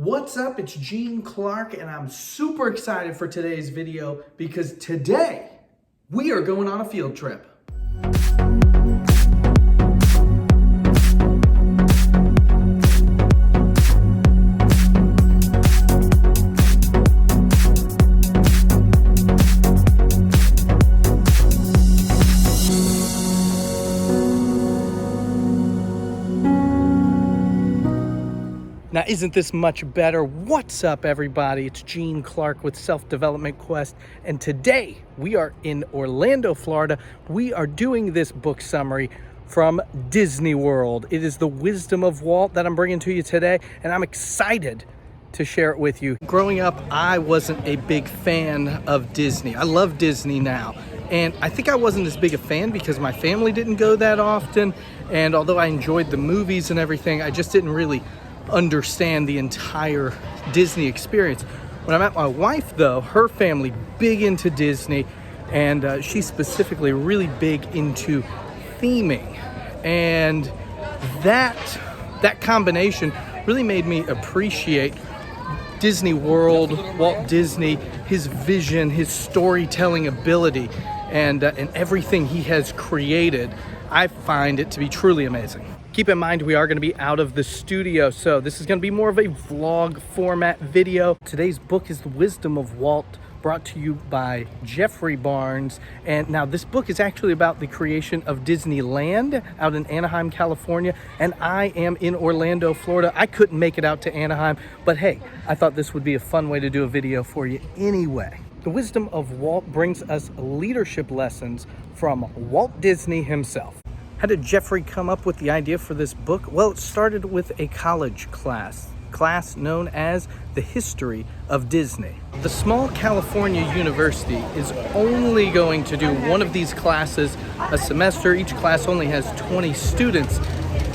What's up? It's Gene Clark, and I'm super excited for today's video because today we are going on a field trip. Now, isn't this much better? What's up, everybody? It's Gene Clark with Self-Development Quest, and today we are in Orlando, Florida. We are doing this book summary from Disney World. It is the Wisdom of Walt that I'm bringing to you today, and I'm excited to share it with you. Growing up, I wasn't a big fan of Disney. I love Disney now, and I think I wasn't as big a fan because my family didn't go that often, and although I enjoyed the movies and everything, I just didn't really understand the entire Disney experience. When I met my wife, though, her family big into Disney, and she's specifically really big into theming, and that combination really made me appreciate Disney World, Walt Disney, his vision, his storytelling ability, and everything he has created. I find it to be truly amazing. Keep in mind, we are going to be out of the studio, so this is going to be more of a vlog format video. Today's book is The Wisdom of Walt, brought to you by Jeffrey Barnes. And now this book is actually about the creation of Disneyland out in Anaheim, California. And I am in Orlando, Florida. I couldn't make it out to Anaheim, but hey, I thought this would be a fun way to do a video for you anyway. The Wisdom of Walt brings us leadership lessons from Walt Disney himself. How did Jeffrey come up with the idea for this book? Well, it started with a college class known as the History of Disney. The small California university is only going to do one of these classes a semester. Each class only has 20 students.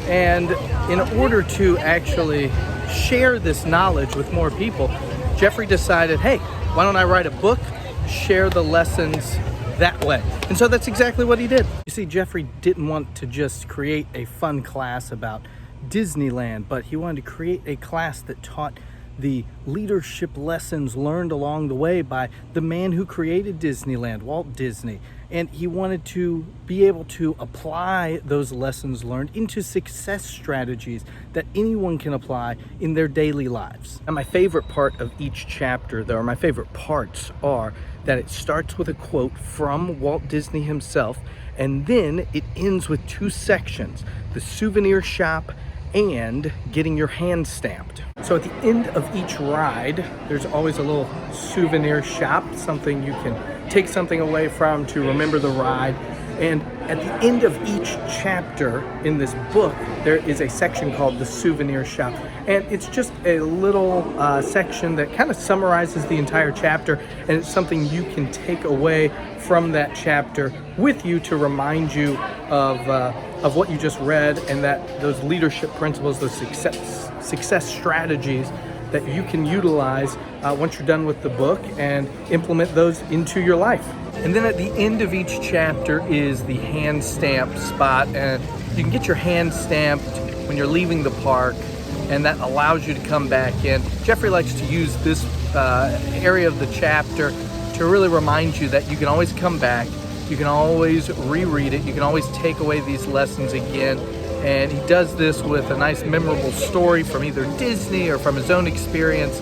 And in order to actually share this knowledge with more people, Jeffrey decided, hey, why don't I write a book, share the lessons that way. And so that's exactly what he did. You see, Jeffrey didn't want to just create a fun class about Disneyland, but he wanted to create a class that taught the leadership lessons learned along the way by the man who created Disneyland, Walt Disney. And he wanted to be able to apply those lessons learned into success strategies that anyone can apply in their daily lives. And my favorite part of each chapter, though, or my favorite parts, are that it starts with a quote from Walt Disney himself, and then it ends with two sections: the souvenir shop and getting your hand stamped. So at the end of each ride, there's always a little souvenir shop, something you can take something away from to remember the ride. And at the end of each chapter in this book, there is a section called the souvenir shop. And it's just a little section that kind of summarizes the entire chapter, and it's something you can take away from that chapter with you to remind you of what you just read, and that those leadership principles, those success strategies that you can utilize once you're done with the book and implement those into your life. And then at the end of each chapter is the hand stamp spot, and you can get your hand stamped when you're leaving the park, and that allows you to come back in. Jeffrey likes to use this area of the chapter to really remind you that you can always come back, you can always reread it, you can always take away these lessons again. And he does this with a nice memorable story from either Disney or from his own experience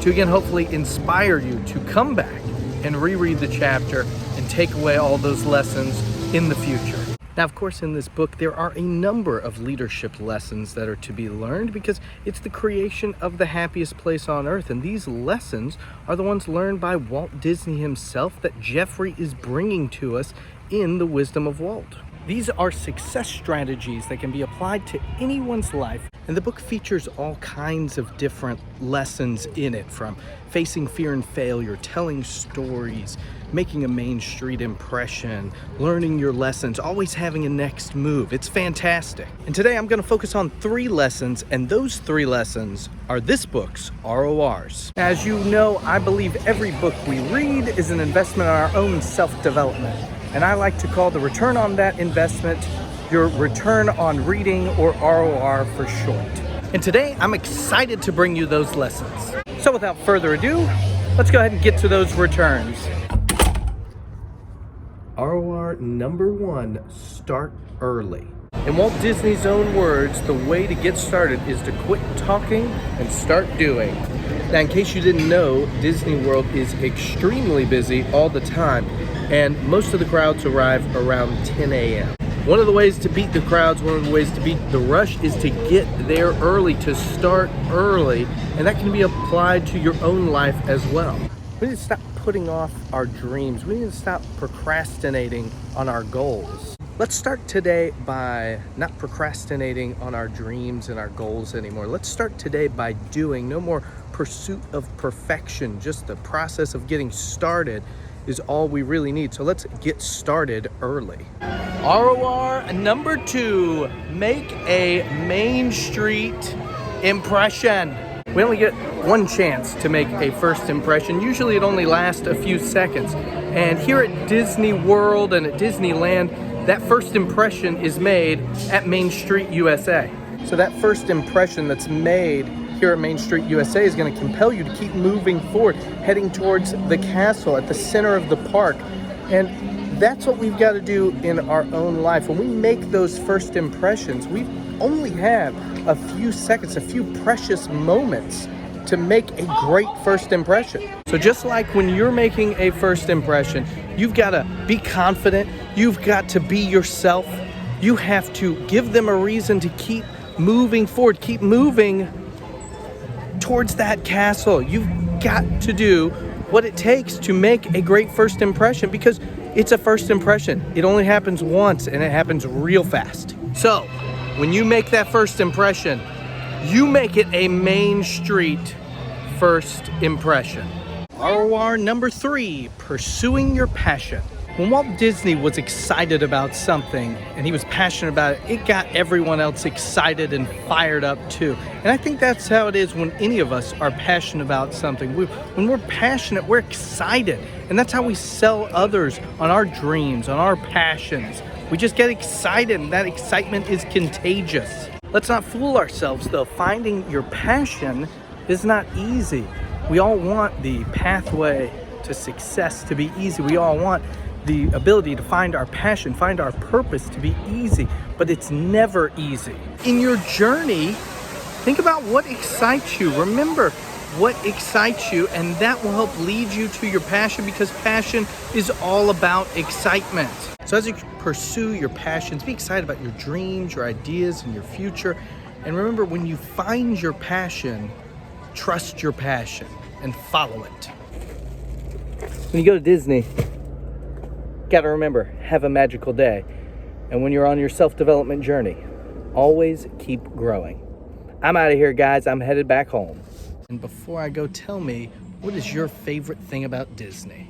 to, again, hopefully inspire you to come back and reread the chapter and take away all those lessons in the future. Now, of course, in this book, there are a number of leadership lessons that are to be learned because it's the creation of the happiest place on earth. And these lessons are the ones learned by Walt Disney himself that Jeffrey is bringing to us in The Wisdom of Walt. These are success strategies that can be applied to anyone's life, and the book features all kinds of different lessons in it, from facing fear and failure, telling stories, making a Main Street impression, learning your lessons, always having a next move. It's fantastic. And today I'm going to focus on 3 lessons, and those 3 lessons are this book's RORs. As you know, I believe every book we read is an investment in our own self-development. And I like to call the return on that investment your return on reading, or ROR for short. And today I'm excited to bring you those lessons. So without further ado, let's go ahead and get to those returns. ROR number 1, start early. In Walt Disney's own words, the way to get started is to quit talking and start doing. Now, in case you didn't know, Disney World is extremely busy all the time, and most of the crowds arrive around 10 a.m. One of the ways to beat the crowds, one of the ways to beat the rush is to get there early, to start early, and that can be applied to your own life as well. We need to stop putting off our dreams. We need to stop procrastinating on our goals. Let's start today by not procrastinating on our dreams and our goals anymore. Let's start today by doing. No more pursuit of perfection. Just the process of getting started is all we really need. So let's get started early. ROR number 2, make a Main Street impression. We only get one chance to make a first impression. Usually it only lasts a few seconds. And here at Disney World and at Disneyland, that first impression is made at Main Street USA. So that first impression that's made here at Main Street USA is going to compel you to keep moving forward, heading towards the castle at the center of the park. And that's what we've got to do in our own life. When we make those first impressions, we only have a few seconds, a few precious moments to make a great first impression. So just like when you're making a first impression, you've got to be confident. You've got to be yourself. You have to give them a reason to keep moving forward, keep moving towards that castle. You've got to do what it takes to make a great first impression, because it's a first impression. It only happens once, and it happens real fast. So when you make that first impression, you make it a Main Street first impression. ROR number 3, pursuing your passion. When Walt Disney was excited about something and he was passionate about it, it got everyone else excited and fired up too. And I think that's how it is when any of us are passionate about something. When we're passionate, we're excited. And that's how we sell others on our dreams, on our passions. We just get excited, and that excitement is contagious. Let's not fool ourselves though. Finding your passion is not easy. We all want the pathway to success to be easy. We all want the ability to find our passion, find our purpose to be easy, but it's never easy. In your journey, think about what excites you. Remember what excites you, and that will help lead you to your passion, because passion is all about excitement. So as you pursue your passions, be excited about your dreams, your ideas, and your future. And remember, when you find your passion, trust your passion and follow it. When you go to Disney, got to remember, have a magical day. And when you're on your self-development journey, always keep growing. I'm out of here, guys. I'm headed back home. And before I go, tell me, what is your favorite thing about Disney?